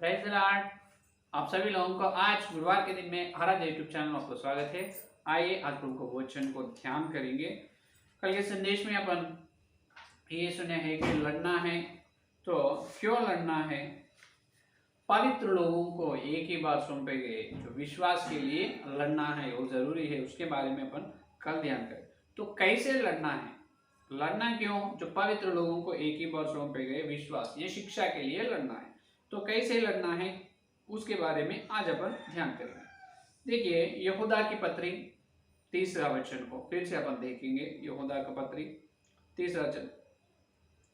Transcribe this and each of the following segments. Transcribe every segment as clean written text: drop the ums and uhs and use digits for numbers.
Praise the Lord. आप सभी लोगों को आज गुरुवार के दिन में हरा यूट्यूब चैनल में आपको स्वागत है। आइए आज प्रभु को वचन को ध्यान करेंगे। कल के संदेश में अपन ये सुने हैं कि लड़ना है तो क्यों लड़ना है। पवित्र लोगों को एक ही बात सौंपे गए, जो विश्वास के लिए लड़ना है वो जरूरी है, उसके बारे में अपन कल ध्यान करें। तो कैसे लड़ना है, लड़ना क्यों, जो पवित्र लोगों को एक ही बात सौंपे गए विश्वास, ये शिक्षा के लिए लड़ना है। तो कैसे लड़ना है उसके बारे में आज अपन ध्यान करेंगे। देखिए यहूदा की पत्री 3रा वचन को फिर से अपन देखेंगे। यहूदा का पत्री 3रा वचन।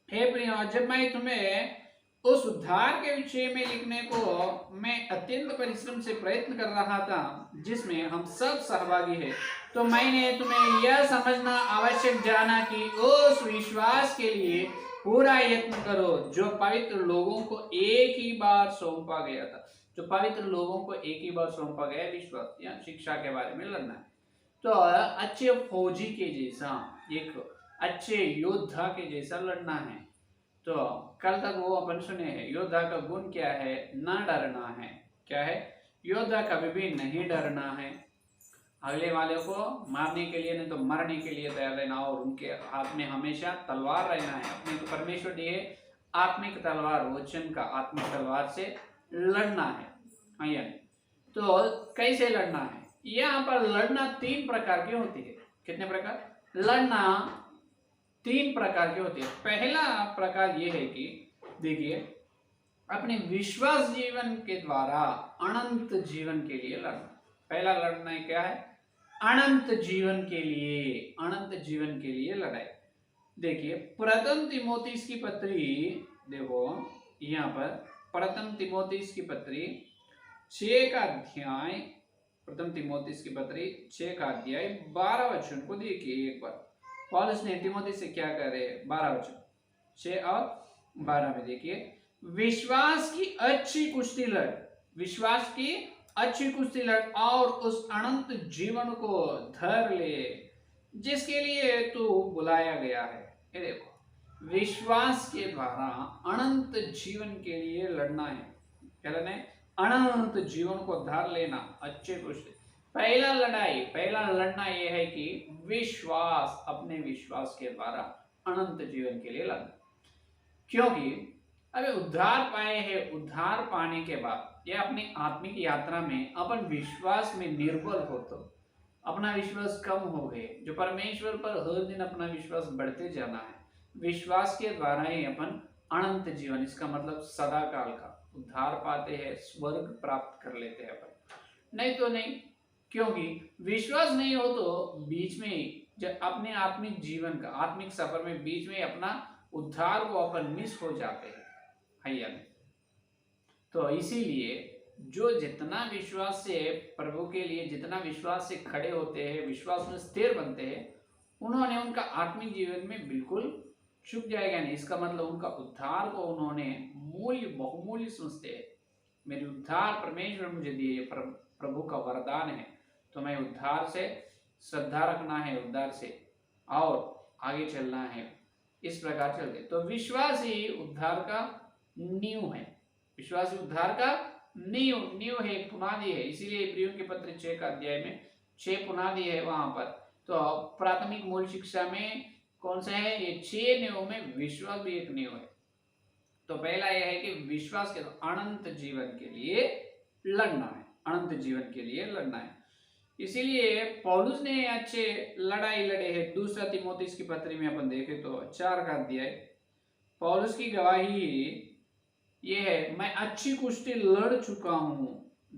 हे प्रियो, जब मैं तुम्हें उस उद्धार के विषय में लिखने को मैं अत्यंत परिश्रम से प्रयत्न कर रहा था जिसमें हम सब सहभागी हैं, तो मैंने तुम्हें यह समझना आवश्यक जाना कि उस विश्वास के लिए पूरा यत्न करो जो पवित्र लोगों को एक ही बार सौंपा गया था। जो पवित्र लोगों को एक ही बार सौंपा गया विश्वास या शिक्षा के बारे में लड़ना है। तो अच्छे फौजी के जैसा, एक अच्छे योद्धा के जैसा लड़ना है। तो कल तक वो अपन सुने हैं योद्धा का गुण क्या है, ना डरना है। क्या है, योद्धा कभी भी नहीं डरना है। अगले वाले को मारने के लिए नहीं तो मरने के लिए तैयार रहना, और उनके हाथ में हमेशा तलवार रहना है। अपने को परमेश्वर दिए आत्मिक तलवार, वचन का आत्मिक तलवार से लड़ना है। तो कैसे लड़ना है, यहाँ पर लड़ना 3 प्रकार की होती है। कितने प्रकार, लड़ना 3 प्रकार की होती है। पहला प्रकार यह है कि देखिए अपने विश्वास जीवन के द्वारा अनंत जीवन के लिए लड़ना। पहला लड़ना क्या है, अनंत जीवन के लिए, अनंत जीवन के लिए लड़ाई। देखिए प्रथम तीमुथियुस की पत्री, देखो यहाँ पर प्रथम तीमुथियुस की पत्री 6 का अध्याय, प्रथम तीमुथियुस की पत्री 6 का अध्याय 12 वचन को देखिए एक बार। पौलुस ने तीमुथियुस से क्या कह रहे हैं, 12 वचन 6 और 12 में देखिए, विश्वास की अच्छी कुश्ती लड़, विश्वास की अच्छी कुश्ती लड़ और उस अनंत जीवन को धर ले जिसके लिए तू बुलाया गया है। ये देखो विश्वास के द्वारा अनंत जीवन के लिए लड़ना है। क्या लड़ना है, अनंत जीवन को धर लेना, अच्छे कुश्ती। पहला लड़ाई, पहला लड़ना यह है कि विश्वास, अपने विश्वास के द्वारा अनंत जीवन के लिए लड़ना। क्योंकि अबे उद्धार पाए हैं, उद्धार पाने के बाद या अपनी आत्मिक यात्रा में अपन विश्वास में निर्बल हो तो अपना विश्वास कम हो गए, जो परमेश्वर पर हर दिन अपना विश्वास बढ़ते जाना है। विश्वास के द्वारा ही अपन अनंत जीवन, इसका मतलब सदा काल का उद्धार पाते हैं, स्वर्ग प्राप्त कर लेते हैं अपन। नहीं तो नहीं, क्योंकि विश्वास नहीं हो तो बीच में ही जब अपने आत्मिक जीवन का, आत्मिक सफर में बीच में अपना उद्धार को अपन मिस हो जाते हैं। तो इसीलिए जो जितना विश्वास से प्रभु के लिए, जितना विश्वास से खड़े होते हैं, विश्वास में स्थिर बनते हैं, उन्होंने उनका आत्मिक जीवन में बिल्कुल चुक जाएगा नहीं। इसका मतलब उनका उद्धार को उन्होंने मूल्य, बहुमूल्य समझते हैं। मेरी उद्धार परमेश्वर मुझे दिए, प्रभु का वरदान है, तो मैं उद्धार से श्रद्धा रखना है, उद्धार से और आगे चलना है, इस प्रकार चलते। तो विश्वास ही उद्धार का नींव है, विश्वास उद्धार का नींव है, पुनादी है। इसीलिए इब्रियों के पत्र 6 का अध्याय में 6 पुनादी है वहां पर। तो प्राथमिक मूल शिक्षा में कौन सा है, ये 6 नींव में विश्वास भी एक नींव है। तो पहला यह है कि विश्वास के अनंत जीवन के लिए लड़ना है, अनंत जीवन के लिए लड़ना है। इसीलिए पौलुस ने अच्छे लड़ाई लड़े हैं। 2 तीमुथियुस की पत्री में अपन देखें तो 4 का अध्याय, पौलुस की गवाही ये है, मैं अच्छी कुश्ती लड़ चुका हूं।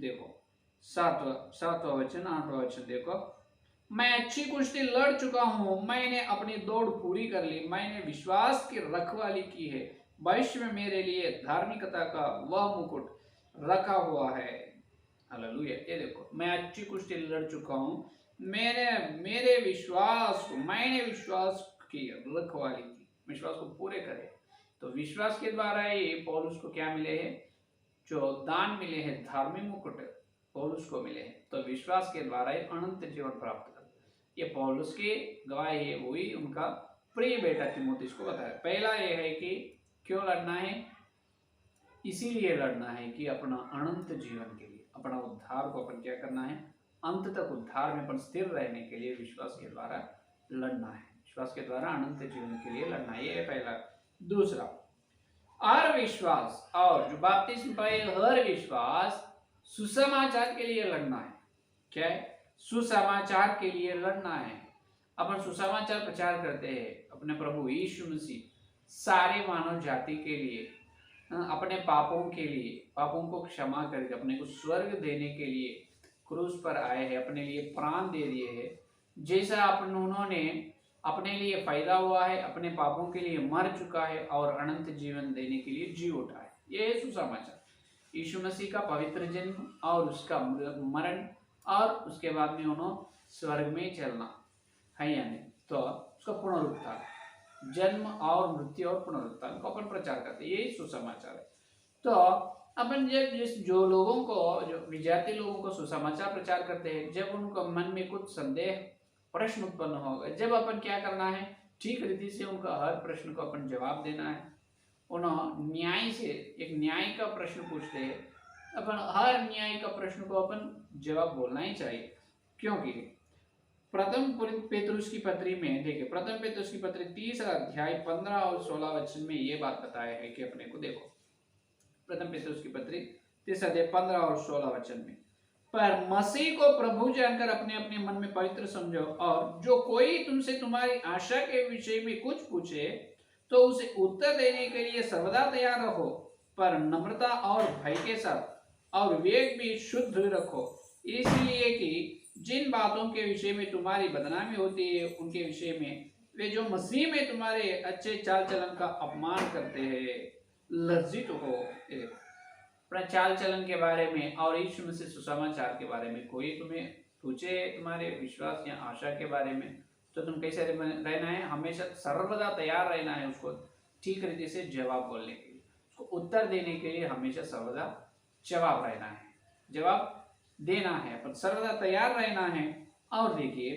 देखो 7वां वचन, 8वां वचन देखो, मैं अच्छी कुश्ती लड़ चुका हूं, मैंने अपनी दौड़ पूरी कर ली, मैंने विश्वास की रखवाली की है, भविष्य में मेरे लिए धार्मिकता का वह मुकुट रखा हुआ है। हालेलुया। ये देखो मैं अच्छी कुश्ती लड़ चुका हूं, मैंने विश्वास की रखवाली की, विश्वास को पूरे करे। तो विश्वास के द्वारा ही पौलुस को क्या मिले हैं, जो दान मिले हैं, धार्मिक मुकुट पौलुस को मिले हैं। तो विश्वास के द्वारा ही अनंत जीवन प्राप्त कर, ये पौलुस की गवाही है, वही उनका प्रिय बेटा तीमुथियुस को बताया। पहला यह है कि क्यों लड़ना है, इसीलिए लड़ना है कि अपना अनंत जीवन के लिए, अपना उद्धार को अपन क्या करना है, अंत तक उद्धार में अपन स्थिर रहने के लिए विश्वास के द्वारा लड़ना है, विश्वास के द्वारा अनंत जीवन के लिए लड़ना है। ये है पहला। दूसरा, हर विश्वास, और जो बपतिस्म पाए हर विश्वास सुसमाचार के लिए लड़ना है। क्या है? सुसमाचार के लिए लड़ना है। अपन सुसमाचार प्रचार करते हैं अपने प्रभु यीशु मसीह सारे मानव जाति के लिए, अपने पापों के लिए, पापों को क्षमा करके अपने को स्वर्ग देने के लिए क्रूस पर आए हैं, अपने लिए प्राण दे दिए हैं। जैसा उन्होंने अपने लिए फायदा हुआ है, अपने पापों के लिए मर चुका है और अनंत जीवन देने के लिए जी उठा है। ये है सुसमाचार। यीशु मसीह का पवित्र जन्म और उसका मरण और उसके बाद में उन्होंने स्वर्ग में चलना है या नहीं, तो उसका पुनरुत्थान, जन्म और मृत्यु और पुनरुत्थान को अपन प्रचार करते हैं। यही सुसमाचार है। तो अपन जब जो लोगों को, जो विजाति लोगों को सुसमाचार प्रचार करते हैं, जब उनको मन में कुछ संदेह प्रश्न उत्पन्न होगा, जब अपन क्या करना है, ठीक रीति से उनका हर प्रश्न को अपन जवाब देना है। उन्होंने न्याय से एक न्याय का प्रश्न पूछते हैं, अपन हर न्याय का प्रश्न को अपन जवाब बोलना ही चाहिए। क्योंकि प्रथम पेतरुस की पत्री में देखिए, प्रथम पेतरुस की पत्री 3 अध्याय 15 और 16 वचन में ये बात बताया है कि अपने को देखो, प्रथम पेतरुस की पत्री 3 अध्याय 15 और 16 वचन में, पर मसीह को प्रभु जानकर अपने अपने मन में पवित्र समझो, और जो कोई तुमसे तुम्हारी आशा के विषय में कुछ पूछे तो उसे उत्तर देने के लिए सर्वदा तैयार रहो, पर नम्रता और भय के साथ, और विवेक भी शुद्ध रखो, इसलिए कि जिन बातों के विषय में तुम्हारी बदनामी होती है उनके विषय में वे जो मसीह में तुम्हारे अच्छे चाल चलन का अपमान करते हैं लज्जित हो। अपना चाल चलन के बारे में और यीशु मसीह सुसमाचार के बारे में कोई तुम्हें पूछे तुम्हारे विश्वास या आशा के बारे में, तो तुम कैसे रहना है, हमेशा सर्वदा तैयार रहना है उसको ठीक रीति से जवाब बोलने के लिए, उसको उत्तर देने के लिए हमेशा सर्वदा जवाब रहना है, जवाब देना है, पर सर्वदा तैयार रहना है। और देखिए,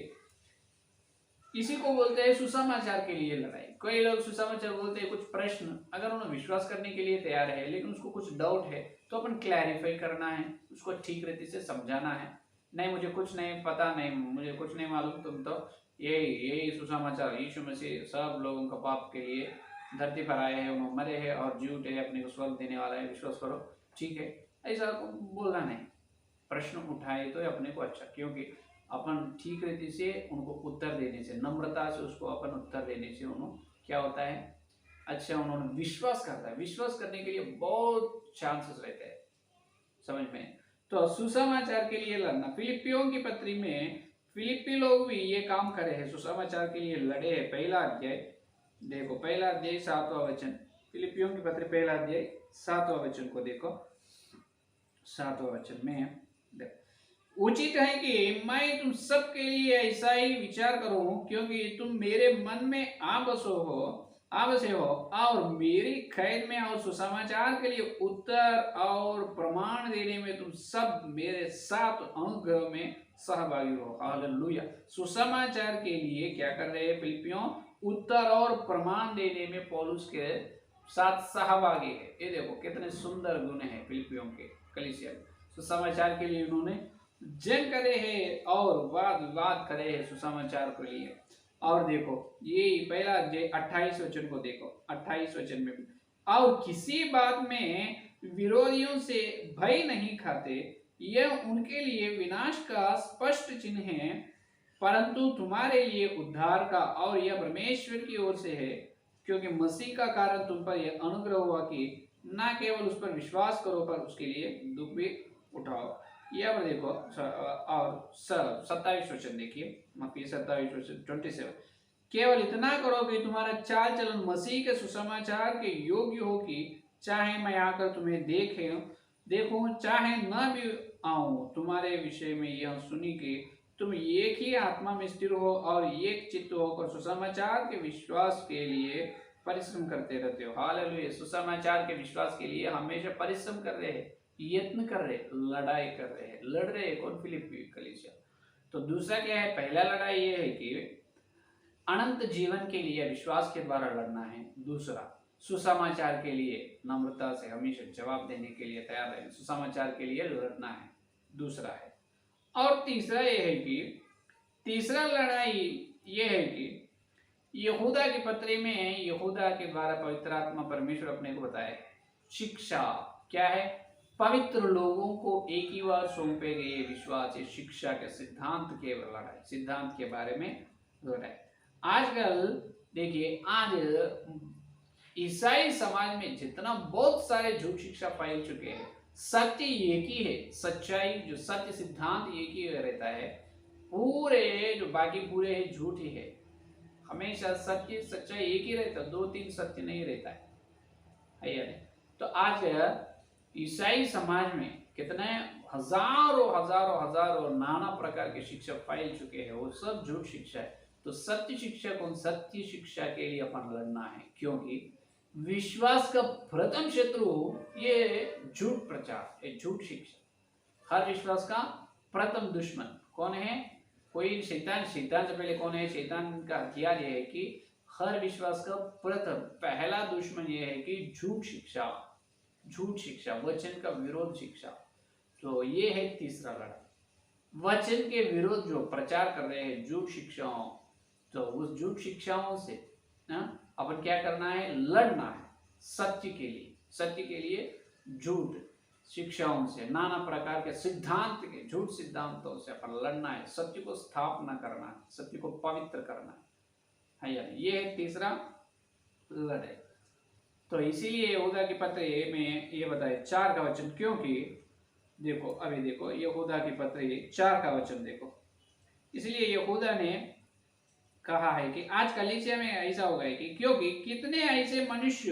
इसी को बोलते हैं सुसमाचार के लिए लड़ाई। कई लोग सुसमाचार बोलते हैं, कुछ प्रश्न अगर उन्हें विश्वास करने के लिए तैयार है लेकिन उसको कुछ डाउट है, तो अपन क्लैरिफाई करना है, उसको ठीक रीति से समझाना है। नहीं मुझे कुछ नहीं पता, नहीं मुझे कुछ नहीं मालूम, तुम तो यही सुसमाचार, यीशु मसीह सब लोगों का पाप के लिए धरती पर आए हैं, उन्होंने मरे हैं और जी उठे अपने को स्वर्ग देने वाला है, विश्वास करो, ठीक है, ऐसा बोलना नहीं। प्रश्न उठाए तो अपने को अच्छा, क्योंकि अपन ठीक रीति से उनको उत्तर देने से, नम्रता से उसको अपन उत्तर देने से उन्होंने क्या होता है, अच्छा उन्होंने विश्वास करता है। विश्वास करने के लिए बहुत चांसेस रहते हैं, समझ में। तो सुसमाचार के लिए लड़ना, फिलिपियों की पत्री में फिलिपी लोग भी ये काम करे हैं, सुसमाचार के लिए लड़े हैं। पहला अध्याय देखो, पहला अध्याय 7वां वचन, फिलिपियों की पत्री पहला अध्याय 7वां वचन को देखो। 7वां वचन में उचित है कि मैं तुम सब के लिए ऐसा ही विचार करूं, क्योंकि तुम मेरे मन में आ बसे हो और मेरी खैर में और सुसमाचार के लिए उत्तर और प्रमाण देने में तुम सब मेरे साथ अनुग्रह में सहभागी हो। हालेलुया। सुसमाचार के लिए क्या कर रहे हैं फिलिपियों, उत्तर और प्रमाण देने में पौलुस के साथ सहभागी है। ये देखो कितने सुंदर गुण है फिलिपियों के कलीसिया। सुसमाचार के लिए उन्होंने जंग करे हैं और वाद विवाद करे हैं सुसमाचार के लिए। और देखो ये पहला अध्याय 28 वचन को देखो, 28 वचन में, और किसी बात में विरोधियों से भय नहीं खाते, यह उनके लिए विनाश का स्पष्ट चिन्ह है, परंतु तुम्हारे लिए उद्धार का, और यह परमेश्वर की ओर से है, क्योंकि मसीह का कारण तुम पर यह अनुग्रह हुआ कि न केवल उस पर विश्वास करो पर उसके लिए दुख भी उठाओ। यहाँ पर देखो और 27 वचन देखिए, मत्ती 27 वचन 27, केवल इतना करो कि तुम्हारा चाल चलन मसीह के सुसमाचार के योग्य हो, कि चाहे मैं आकर तुम्हें देखूं चाहे न भी आऊं, तुम्हारे विषय में यह सुनी कि तुम एक ही आत्मा में स्थिर हो और एक चित्त होकर सुसमाचार के विश्वास के लिए परिश्रम करते रहते हो। हालेलुया। सुसमाचार के विश्वास के लिए हमेशा परिश्रम कर रहे हैं, यत्न कर रहे, लड़ाई कर रहे हैं, लड़ रहे हैं। कौन? फिलिपी कलीसिया। तो दूसरा क्या है, पहला लड़ाई ये है कि अनंत जीवन के लिए विश्वास के द्वारा लड़ना है। दूसरा सुसमाचार के लिए नम्रता से हमेशा जवाब देने के लिए तैयार रहें, सुसमाचार के लिए लड़ना है, दूसरा है। और तीसरा ये है कि तीसरा लड़ाई ये है कि यहूदा की पत्री में यहूदा के द्वारा पवित्र आत्मा परमेश्वर अपने को बताए शिक्षा क्या है, पवित्र लोगों को एक ही बार सौंपे गए विश्वास इस शिक्षा के सिद्धांत के लड़ाई, सिद्धांत के बारे में लड़ाई। आजकल देखिए, आज ईसाई समाज में जितना बहुत सारे झूठ शिक्षा फैल चुके हैं, सत्य एक ही है, सच्चाई जो सत्य सिद्धांत एक ही रहता है, पूरे जो बाकी पूरे है झूठ ही है। हमेशा सत्य सच्चाई एक ही रहता है, दो तीन सत्य नहीं रहता है। तो आज ईसाई समाज में कितने हजारों हजारों हजारों नाना प्रकार के शिक्षा फैल चुके हैं, वो सब झूठ शिक्षा है। तो सत्य शिक्षा कौन, सत्य शिक्षा के लिए अपन लड़ना है, क्योंकि विश्वास का प्रथम शत्रु ये झूठ प्रचार, ये झूठ शिक्षा। हर विश्वास का प्रथम दुश्मन कौन है, कोई शैतान। शैतान से पहले कौन है, शैतान का हथियार यह है कि हर विश्वास का प्रथम पहला दुश्मन यह है कि झूठ शिक्षा, झूठ शिक्षा, वचन का विरोध शिक्षा। तो ये है तीसरा लड़ाई, वचन के विरोध जो प्रचार कर रहे हैं झूठ शिक्षाओं, तो उस झूठ शिक्षाओं से अपन क्या करना है, लड़ना है सत्य के लिए, सत्य के लिए झूठ शिक्षाओं से, नाना प्रकार के सिद्धांत के झूठ सिद्धांतों से अपन लड़ना है, सत्य को स्थापना करना है, सत्य को पवित्र करना है यानी ये है तीसरा लड़ाई। तो इसीलिए यहूदा की पत्री में ये बताए 4 का वचन, क्योंकि देखो अभी देखो यहूदा की पत्री 4 का वचन देखो, इसलिए यहूदा ने कहा है कि आज कलीसिया में ऐसा हो गया कि क्योंकि कितने ऐसे मनुष्य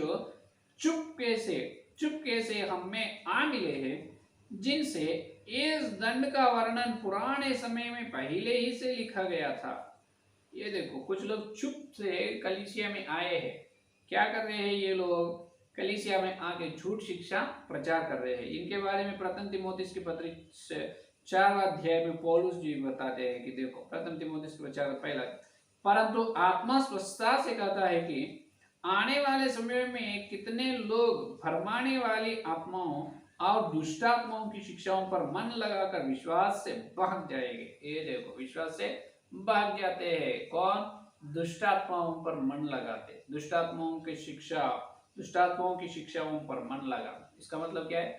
चुपके से हम में आ मिले हैं जिनसे इस दंड का वर्णन पुराने समय में पहले ही से लिखा गया था। ये देखो कुछ लोग चुप से कलीसिया में आए हैं, क्या कर रहे हैं ये लोग, कलीसिया में आके झूठ शिक्षा प्रचार कर रहे हैं। इनके बारे में प्रथम तीमुथियुस की पत्री 4 अध्याय में पौलुस जी बताते हैं कि देखो प्रथम तीमुथियुस की पत्री पहला, परंतु आत्मा स्पष्टता से कहता है कि आने वाले समय में कितने लोग भरमाने वाली आत्माओं और दुष्ट आत्माओं की शिक्षाओं पर मन लगाकर विश्वास से भाग जाएंगे। ये देखो विश्वास से भाग जाते हैं कौन, दुष्ट आत्माओं पर मन लगाते, दुष्ट आत्माओं की शिक्षा, दुष्ट आत्माओं की शिक्षाओं पर मन लगा। इसका मतलब क्या है,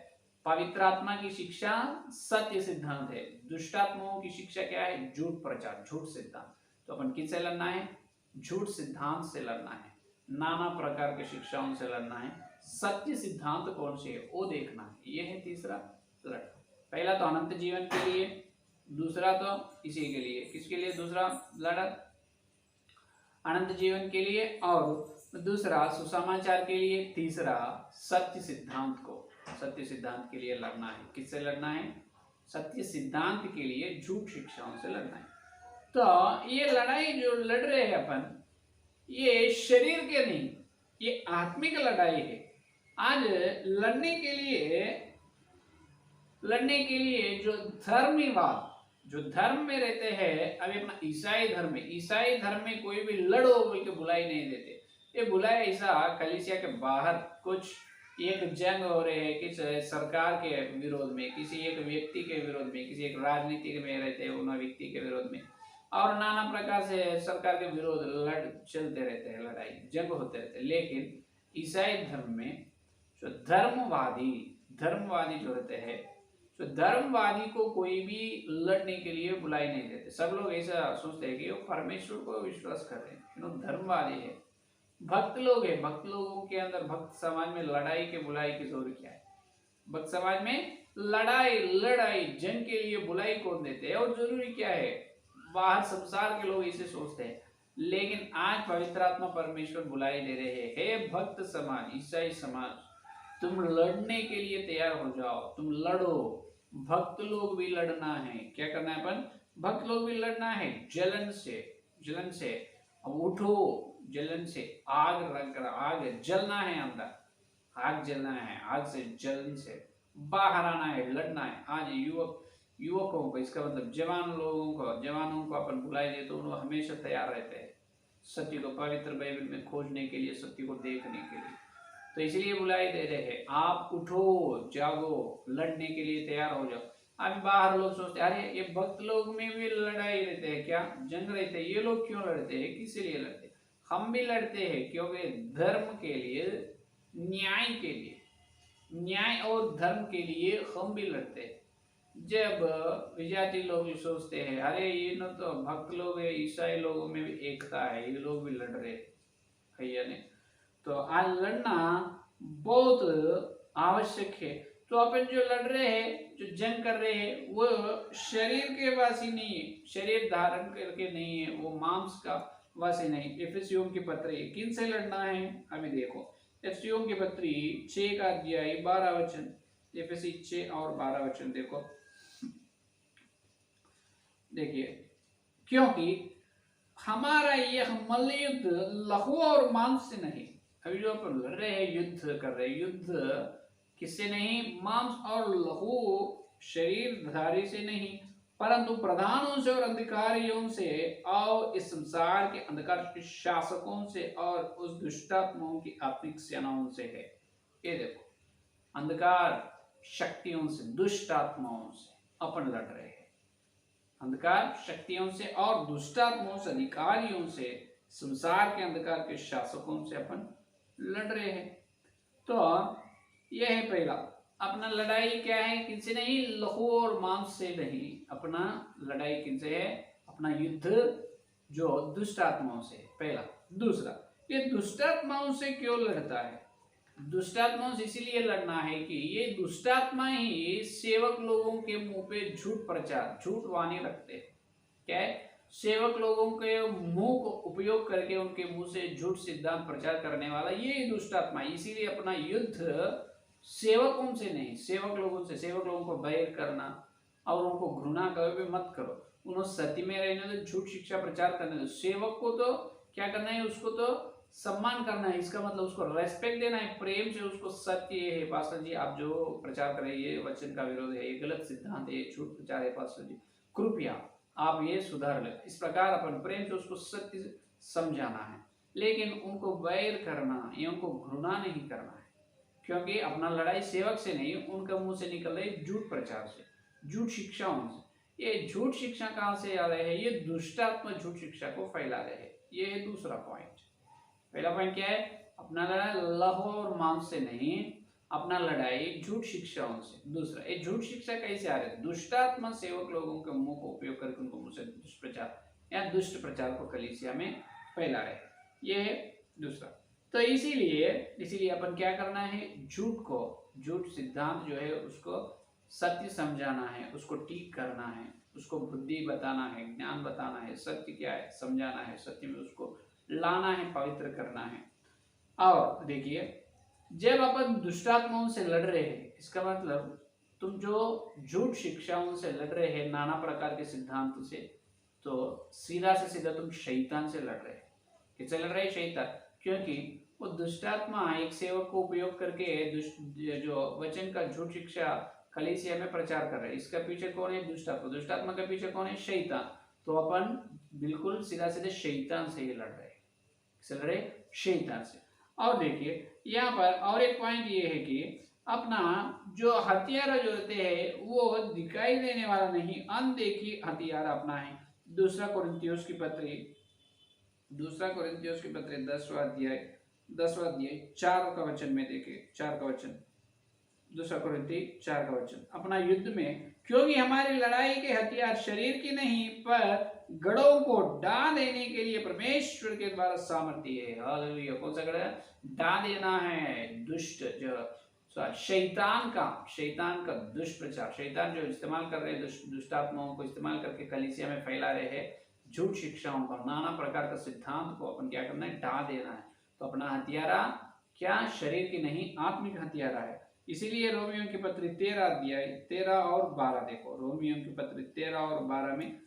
पवित्र आत्मा की शिक्षा सत्य सिद्धांत है, दुष्ट आत्माओं की शिक्षा क्या है, झूठ प्रचार, झूठ सिद्धांत। तो अपन किससे लड़ना है, झूठ सिद्धांत से लड़ना है, नाना प्रकार के शिक्षाओं से लड़ना है, सत्य सिद्धांत कौन से है वो देखना है। ये है तीसरा लड़। पहला तो अनंत जीवन के लिए, दूसरा तो इसी के लिए, किसके लिए दूसरा लड़ा, अनंत जीवन के लिए, और दूसरा सुसमाचार के लिए, तीसरा सत्य सिद्धांत को, सत्य सिद्धांत के लिए लड़ना है। किससे लड़ना है, सत्य सिद्धांत के लिए झूठ शिक्षाओं से लड़ना है। तो ये लड़ाई जो लड़ रहे हैं अपन, ये शरीर के नहीं, ये आत्मिक लड़ाई है। आज लड़ने के लिए जो धर्मीवाद, जो धर्म में रहते हैं, अभी अपना ईसाई धर्म में कोई भी लड़ो बोल के बुलाई नहीं देते। ये बुलाए ऐसा कलीसिया के बाहर कुछ एक जंग हो रहे हैं किसी सरकार के विरोध में, किसी एक व्यक्ति के विरोध में, किसी एक राजनीति में रहते हैं उन व्यक्ति के विरोध में, और नाना प्रकार से सरकार के विरोध लड़ चलते रहते हैं, लड़ाई जंग होते रहते हैं। लेकिन ईसाई धर्म में जो धर्मवादी जो रहते हैं, तो धर्मवादी को कोई भी लड़ने के लिए बुलाई नहीं देते। सब लोग ऐसा सोचते हैं कि वो परमेश्वर को विश्वास कर रहे हैं, धर्मवादी है, भक्त लोग है, भक्त लोगों के अंदर, भक्त समाज में लड़ाई के बुलाई की जरूरी क्या है, भक्त समाज में लड़ाई जंग के लिए बुलाई कौन देते हैं, और जरूरी क्या है, बाहर संसार के लोग इसे सोचते हैं। लेकिन आज पवित्र आत्मा परमेश्वर बुलाई दे रहे हैं, हे भक्त समाज, ईसाई समाज, तुम लड़ने के लिए तैयार हो जाओ, तुम लड़ो, भक्त लोग भी लड़ना है। क्या करना है अपन, भक्त लोग भी लड़ना है, जलन से उठो, जलन से आग जलना है, अंदर आग जलना है, आग से जलन से बाहर आना है, लड़ना है। आज युवकों को, इसका मतलब जवानों को अपन बुलाई दे तो उन्होंने हमेशा तैयार रहते हैं सत्य को, पवित्र बाइबल में खोजने के लिए, सत्य को देखने के लिए। तो इसलिए बुलाई दे रहे हैं, आप उठो, जागो, लड़ने के लिए तैयार हो जाओ। अभी बाहर लोग सोचते हैं अरे ये भक्त लोग में भी लड़ाई रहते हैं क्या, जंग रहते हैं, ये लोग क्यों लड़ते हैं, किस लिए लड़ते हैं? हम भी लड़ते हैं, क्योंकि धर्म के लिए, न्याय के लिए, न्याय और धर्म के लिए हम भी लड़ते हैं। जब विजाति लोग सोचते हैं अरे ये न तो भक्त लोग है, ईसाई लोगों में भी एकता है, ये लोग भी लड़ रहे भैया ने, तो आज लड़ना बहुत आवश्यक है। तो अपन जो लड़ रहे हैं, जो जंग कर रहे हैं, वो शरीर के वासी नहीं है, शरीर धारण करके नहीं है, वो मांस का वासी नहीं। एफिसियों की पत्री किन से लड़ना है, अभी देखो एफिसियों की पत्री 6 का अध्याय 12 वचन, एफिसी 6 और 12 वचन देखो, देखिए, क्योंकि हमारा यह मल्लयुद्ध लहू और मांस से नहीं, अभी जो अपन लड़ रहे हैं, युद्ध कर रहे हैं, युद्ध किससे नहीं, मांस और लहू शरीरधारी से नहीं, परंतु प्रधानों से और अधिकारियों से और इस संसार के अंधकार के शासकों से और उस दुष्टात्माओं की आत्मिक सेनाओं से है। ये देखो, अंधकार शक्तियों से, दुष्ट आत्माओं से अपन लड़ रहे हैं, अंधकार शक्तियों से और दुष्टात्माओं से, अधिकारियों से, संसार के अंधकार के शासकों से अपन लड़ रहे हैं। तो यह है पहला, अपना लड़ाई क्या है, किनसे नहीं, लहू और मांस से नहीं, अपना लड़ाई किनसे है, अपना युद्ध जो दुष्ट आत्माओं से है, पहला। दूसरा, ये दुष्ट आत्माओं से क्यों लड़ता है, दुष्टात्माओं से इसीलिए लड़ना है कि ये दुष्टात्मा ही सेवक लोगों के मुंह पे झूठ प्रचार, झूठ वाणी रखते हैं। क्या है, सेवक लोगों के मुंह को उपयोग करके उनके मुंह से झूठ सिद्धांत प्रचार करने वाला ये दुष्टात्मा। इसीलिए अपना युद्ध सेवकों से नहीं, सेवक लोगों से, सेवक लोगों को बैर करना और उनको घृणा कभी मत करो, उन्हें सत्य में रहने दो, झूठ शिक्षा प्रचार करने दो। सेवक को तो क्या करना है, उसको तो सम्मान करना है, इसका मतलब उसको रेस्पेक्ट देना है, प्रेम से उसको सत्य है पास्टर जी आप जो प्रचार कर रहे हैं ये वचन का विरोध है, ये गलत सिद्धांत है, झूठ प्रचार है पास्टर जी, कृपया आप ये सुधार ले। इस प्रकार अपन प्रेम से उसको सत्य समझाना है, लेकिन उनको वैर करना या उनको घृणा नहीं करना है, क्योंकि अपना लड़ाई सेवक से नहीं, उनके मुंह से निकल रही झूठ प्रचार से, झूठ शिक्षाओं से। ये झूठ शिक्षा कहाँ से आ रहे हैं, ये दुष्टात्मा झूठ शिक्षा को फैला रहे हैं। ये है दूसरा पॉइंट। पहला पॉइंट क्या है, अपना लड़ाई लहू और मांस से नहीं, अपना लड़ाई झूठ शिक्षाओं से। दूसरा, ये झूठ शिक्षा कैसे आ रहे हैं, दुष्टात्मा सेवक लोगों के मुंह को उपयोग करके उनको मुंह से दुष्प्रचार या दुष्ट प्रचार को कलीसिया में फैला रहे, ये है दूसरा। तो इसीलिए अपन क्या करना है, झूठ को, झूठ सिद्धांत जो है उसको सत्य समझाना है, उसको ठीक करना है, उसको बुद्धि बताना है, ज्ञान बताना है, सत्य क्या है समझाना है, सत्य में उसको लाना है, पवित्र करना है। और देखिए, जब अपन दुष्टात्माओं से लड़ रहे हैं, इसका मतलब तुम जो झूठ शिक्षाओं से लड़ रहे हैं, नाना प्रकार के सिद्धांत से, तो सीधा से सीधा तुम शैतान से लड़ रहे हैं। किससे लड़ रहे हैं, शैतान, क्योंकि वो दुष्टात्मा एक सेवक को उपयोग करके जो वचन का झूठ शिक्षा कलीसिया में प्रचार कर रहे हैं। इसका पीछे कौन है, दुष्टात्मा, दुष्टात्मा के पीछे कौन है, शैतान। तो अपन बिल्कुल सीधा सीधे शैतान से ही लड़ रहे हैं, किससे लड़ रहे, शैतान से। और देखिए यहाँ पर और एक पॉइंट ये है कि अपना जो हथियार जो होते हैं वो दिखाई देने वाला नहीं, अनदेखी हथियार अपना है। दूसरा कोरिन्थियोस की पत्री 10वां अध्याय 4 का वचन में देखिए, 4 का वचन, दूसरा कोरिन्थी 4 का वचन, अपना युद्ध में, क्योंकि हमारी लड़ाई के हथियार शरीर की नहीं पर गढ़ों को डा देने के लिए परमेश्वर के द्वारा सामर्थ्य है। हालेलुया। कौन सा गढ़ है, डा देना है, दुष्ट जो शैतान का दुष्प्रचार, शैतान जो इस्तेमाल कर रहे हैं, दुष्टात्माओं को इस्तेमाल करके कलीसिया में फैला रहे हैं झूठ शिक्षाओं का, नाना प्रकार का सिद्धांत को अपन क्या करना है, डा देना है। तो अपना हथियारा क्या, शरीर की नहीं, आत्मिक हथियारा है। इसीलिए रोमियो की पत्री 13 अध्याय 13 और 12 देखो, रोमियो की पत्री 13 और 12 में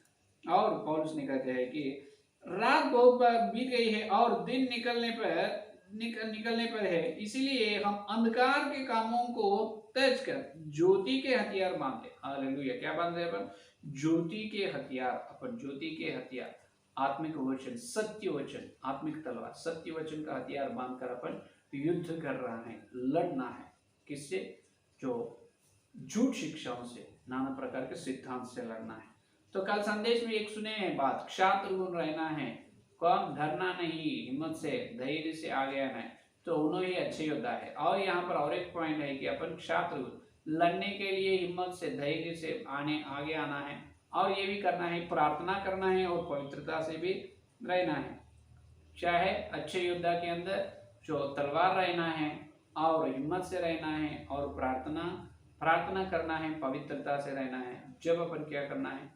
और पौलुस ने कहते हैं कि रात बहुत बीत गई है और दिन निकलने पर है, इसीलिए हम अंधकार के कामों को त्यज कर ज्योति के हथियार बांधे। हालेलुया। क्या बांधे अपन, ज्योति के हथियार, अपन ज्योति के हथियार, आत्मिक वचन, सत्य वचन, आत्मिक तलवार, सत्य वचन का हथियार बांधकर अपन युद्ध कर रहा है, लड़ना है। किससे? जो झूठ शिक्षाओं से, नाना प्रकार के सिद्धांत से लड़ना है। तो कल संदेश में एक सुने हैं बात, क्षात्र गुण रहना है, कौन? डरना नहीं, हिम्मत से, धैर्य से आगे आना है, तो उन्होंने ही अच्छे योद्धा है। और यहाँ पर और एक पॉइंट है कि अपन क्षात्र लड़ने के लिए हिम्मत से, धैर्य से आगे आना है, और ये भी करना है, प्रार्थना करना है और पवित्रता से भी रहना है। चाहे अच्छे योद्धा के अंदर जो तलवार रहना है और हिम्मत से रहना है और प्रार्थना करना है, पवित्रता से रहना है। जब अपन क्या करना है?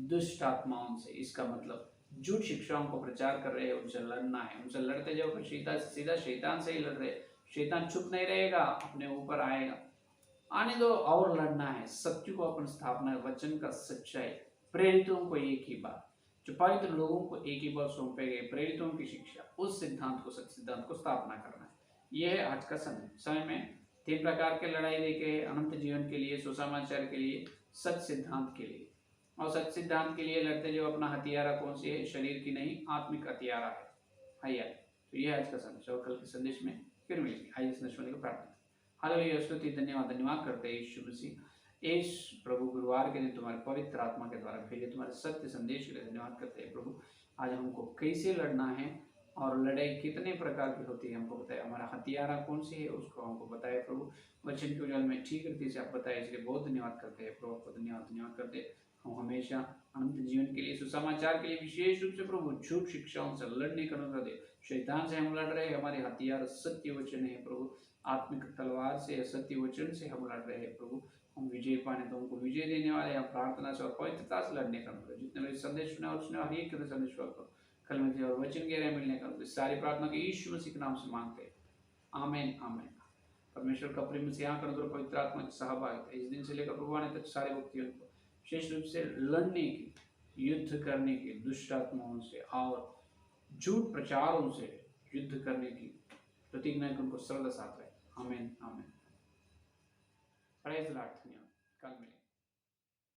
दुष्ट आत्माओं से, इसका मतलब झूठ शिक्षाओं को प्रचार कर रहे हैं, उनसे लड़ना है। उनसे लड़ते जब सीधा शैतान से ही लड़ रहे, शैतान चुप नहीं रहेगा, अपने ऊपर आएगा, आने दो, और लड़ना है। सत्य को अपन स्थापना, वचन का सच्चाई, प्रेरितों को एक ही बात, जो पवित्र लोगों को एक ही बात सौंपे गए, प्रेरितों की शिक्षा, उस सिद्धांत को, सत्य सिद्धांत को स्थापना करना है। यह है आज का समय में 3 प्रकार के लड़ाई देखे, अनंत जीवन के लिए, सुसमाचार के लिए, सत्य सिद्धांत के लिए। और सत्य सिद्धांत के लिए लड़ते जो अपना हथियारा कौन सी है? शरीर की नहीं, आत्मिक हथियारा है। तो यह आज का संदेश, और कल के संदेश में फिर मिलेंगे। आइए संदेश को प्रार्थना। हालेलुया, स्तुति, धन्यवाद करते हैं यीशु मसीह। इस प्रभु गुरुवार के दिन तुम्हारे पवित्र आत्मा के द्वारा भेजे तुम्हारे सत्य संदेश के लिए धन्यवाद करते हैं प्रभु। आज हमको कैसे लड़ना है और लड़ाई कितने प्रकार की होती है हमको बताया, हमारा हथियारा कौन सी है उसको हमको बताया प्रभु। वचन के उजाल में ठीक रीति से आप बताया, इसलिए बहुत धन्यवाद करते हैं प्रभु, आपको धन्यवाद करते हैं। हम हमेशा अनंत जीवन के लिए, सुसमाचार के लिए, विशेष रूप से प्रभु झूठ शिक्षाओं से लड़ने का अनुग्रह दे। शैतान से हम लड़ रहे हैं, हमारे हथियार सत्य वचन है प्रभु, आत्मिक तलवार से, सत्य वचन से हम लड़ रहे हैं प्रभु। हम विजय पाने, तो हमको विजय देने वाले, हम प्रार्थना से और पवित्रता से लड़ने का अनुग्रह। जितने मेरे संदेश सुने और सुने, हर एक के संदेश को कल में और वचन के रहे मिलने का अनुग्रह। सारी प्रार्थना के यीशु मसीह के नाम से मांगते हैं, आमीन आमीन। परमेश्वर का प्रेम से यहाँ कर पवित्र आत्मा की सहभागिता इस दिन से लेकर प्रभु आने तक सारे व्यक्तियों को विशेष रूप से लड़ने की, युद्ध करने की, दुष्ट आत्माओं से और झूठ प्रचारों से युद्ध करने की प्रतिज्ञा को उनको सरल साथ रहे। आमीन आमीन। Praise the Lord. कल मिलेंगे।